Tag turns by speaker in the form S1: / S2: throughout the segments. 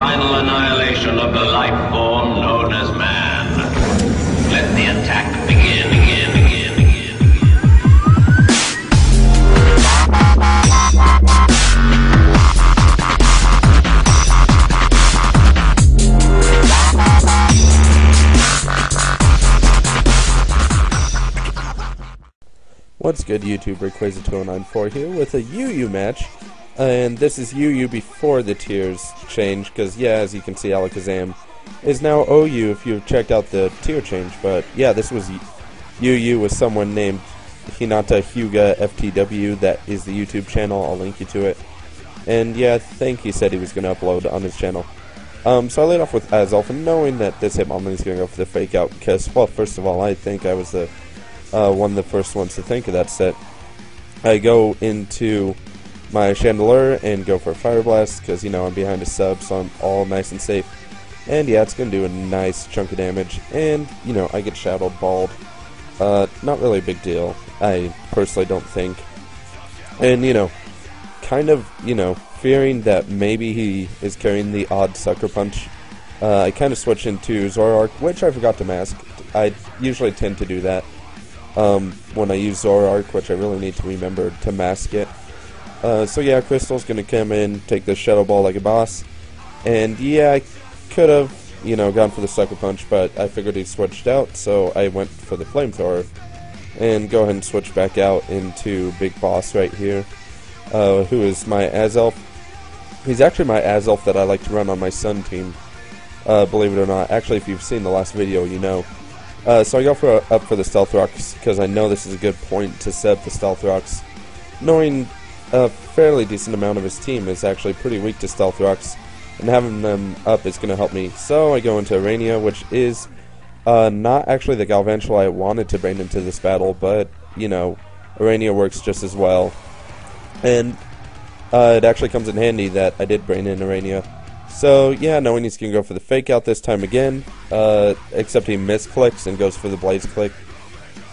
S1: Final annihilation of the life form known as man. Let the attack begin, again.
S2: What's good, YouTube? Crazy2094 here with a UU match, and this is UU before the tiers change, because yeah, as you can see, Alakazam is now OU if you've checked out the tier change, but yeah, this was UU with someone named Hinatahyugaftw. That is the YouTube channel, I'll link you to it, and yeah, I think he said he was going to upload on his channel. So I laid off with Azelf, knowing that this Hitmonlee is going to go for the fake out, because, well, first of all, I think I was the one of the first ones to think of that set. I go into my Chandelure and go for a Fire Blast, because, you know, I'm behind a sub, so I'm all nice and safe. And yeah, it's going to do a nice chunk of damage, and, you know, I get Shadow Balled. Not really a big deal, I personally don't think. And, you know, kind of, you know, fearing that maybe he is carrying the odd Sucker Punch, I kind of switched into Zoroark, which I forgot to mask. I usually tend to do that when I use Zoroark, which I really need to remember to mask it. So yeah, Crystal's gonna come in, take the Shadow Ball like a boss, and yeah, I could have, you know, gone for the Sucker Punch, but I figured he switched out, so I went for the Flamethrower, and go ahead and switch back out into Big Boss right here, who is my Azelf. He's actually my Azelf that I like to run on my Sun team, believe it or not. Actually, if you've seen the last video, you know. So I go up for the Stealth Rocks, because I know this is a good point to set up the Stealth Rocks, knowing a fairly decent amount of his team is actually pretty weak to Stealth Rocks, and having them up is going to help me. So I go into Arania, which is not actually the Galvantula I wanted to bring into this battle, but, you know, Arania works just as well. And it actually comes in handy that I did bring in Arania. So, yeah, knowing he's going to go for the fake out this time again, except he misclicks and goes for the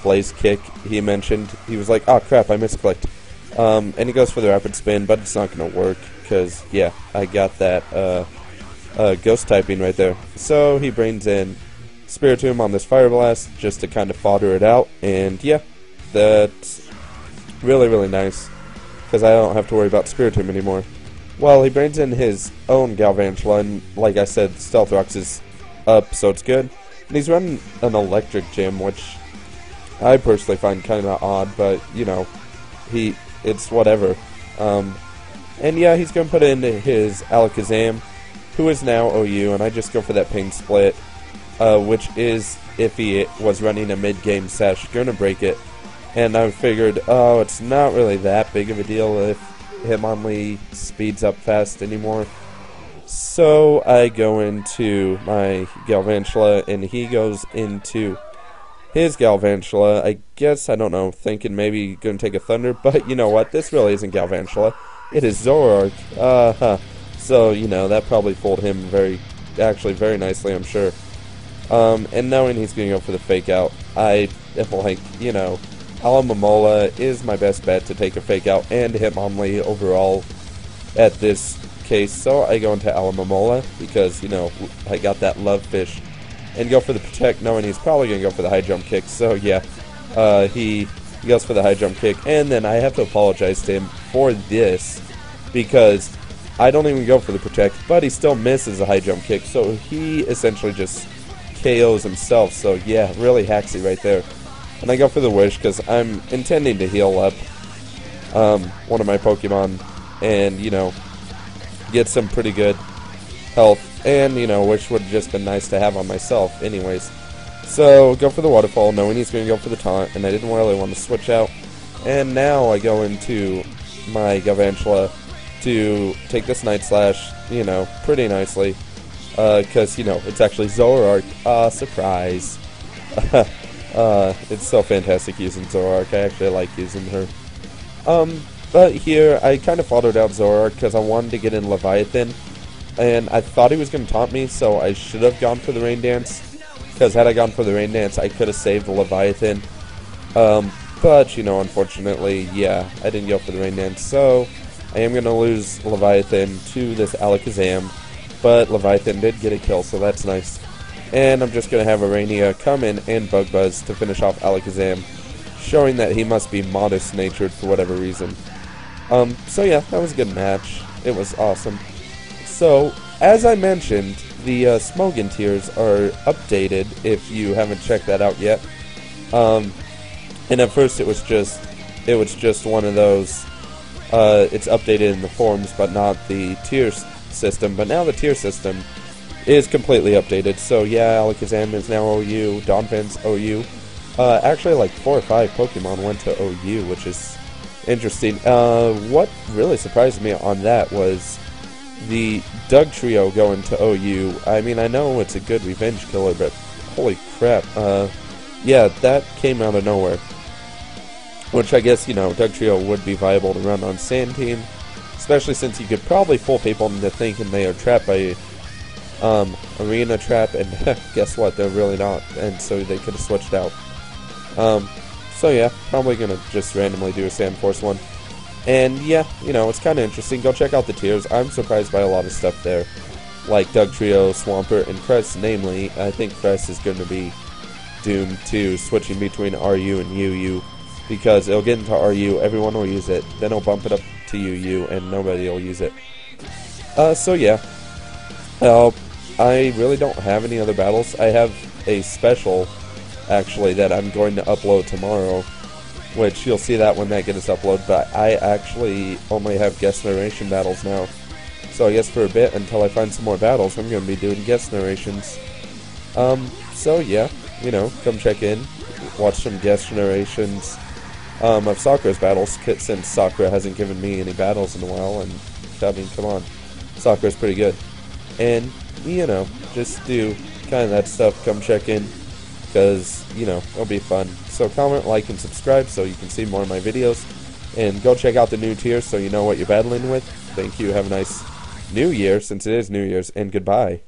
S2: Blaze Kick he mentioned. He was like, oh crap, I misclicked. And he goes for the Rapid Spin, but it's not going to work, because, yeah, I got that Ghost typing right there. So he brings in Spiritomb on this Fire Blast, just to kind of fodder it out, and yeah, that's really, really nice, because I don't have to worry about Spiritomb anymore. Well, he brings in his own Galvantula, and like I said, Stealth Rocks is up, so it's good. And he's running an Electric Gym, which I personally find kind of odd, but, you know, it's whatever. And yeah, he's going to put in his Alakazam, who is now OU, and I just go for that Pain Split, which is, if he was running a mid-game sesh, going to break it. And I figured, oh, it's not really that big of a deal if Hitmonlee speeds up fast anymore. So I go into my Galvantula, and he goes into his Galvantula. I guess, I don't know, thinking maybe going to take a Thunder, but you know what, this really isn't Galvantula. It is Zoroark. So, you know, that probably fooled him very nicely, I'm sure. And knowing he's going to go for the fake out, I am like, you know, Alomomola is my best bet to take a fake out and Hitmonlee overall at this case. So I go into Alomomola because, you know, I got that Love Fish, and go for the Protect, knowing he's probably going to go for the High Jump Kick. So yeah, he goes for the High Jump Kick, and then I have to apologize to him for this, because I don't even go for the Protect, but he still misses a High Jump Kick, so he essentially just KOs himself. So yeah, really hacksy right there. And I go for the Wish, because I'm intending to heal up one of my Pokemon, and, you know, get some pretty good health, and, you know, Wish would have just been nice to have on myself anyways. So, go for the Waterfall, knowing he's going to go for the Taunt, and I didn't really want to switch out. And now I go into my Galvantula to take this Night Slash, you know, pretty nicely, because, you know, it's actually Zoroark. Surprise. It's so fantastic using Zoroark. I actually like using her. But here, I kind of followed out Zoroark because I wanted to get in Leviathan, and I thought he was going to taunt me, so I should have gone for the Rain Dance, because had I gone for the Rain Dance, I could have saved the Leviathan. But, you know, unfortunately, yeah, I didn't go for the Rain Dance, so I am going to lose Leviathan to this Alakazam, but Leviathan did get a kill, so that's nice. And I'm just going to have Arania come in and Bug Buzz to finish off Alakazam, showing that he must be modest-natured for whatever reason. So yeah, that was a good match. It was awesome. So, as I mentioned, the Smogon tiers are updated if you haven't checked that out yet. And at first it was just one of those, it's updated in the forums but not the tier system, but now the tier system is completely updated. So yeah, Alakazam is now OU, Donphan's OU. Actually like 4 or 5 Pokemon went to OU, which is interesting. What really surprised me on that was the Doug Trio going to OU. I mean, I know it's a good revenge killer, but holy crap. Yeah, that came out of nowhere. Which I guess, you know, Doug Trio would be viable to run on Sandteam, especially since you could probably fool people into thinking they are trapped by Arena Trap, and guess what, they're really not, and so they could have switched out. So yeah, probably gonna just randomly do a Sandforce one. And yeah, you know, it's kind of interesting. Go check out the tiers. I'm surprised by a lot of stuff there, like Doug Trio, Swampert, and Cress. Namely, I think Cress is going to be doomed to switching between RU and UU, because it'll get into RU, everyone will use it, then it'll bump it up to UU, and nobody will use it. So yeah, I really don't have any other battles. I have a special, actually, that I'm going to upload tomorrow, which you'll see that when that gets uploaded, but I actually only have guest narration battles now. So I guess for a bit, until I find some more battles, I'm going to be doing guest narrations. So yeah, you know, come check in, watch some guest narrations of Sakura's battles, since Sakura hasn't given me any battles in a while, and I mean, come on, Sakura's pretty good. And, you know, just do kind of that stuff, come check in, because, you know, it'll be fun. So comment, like, and subscribe so you can see more of my videos, and go check out the new tiers so you know what you're battling with. Thank you, have a nice New Year, since it is New Year's, and goodbye.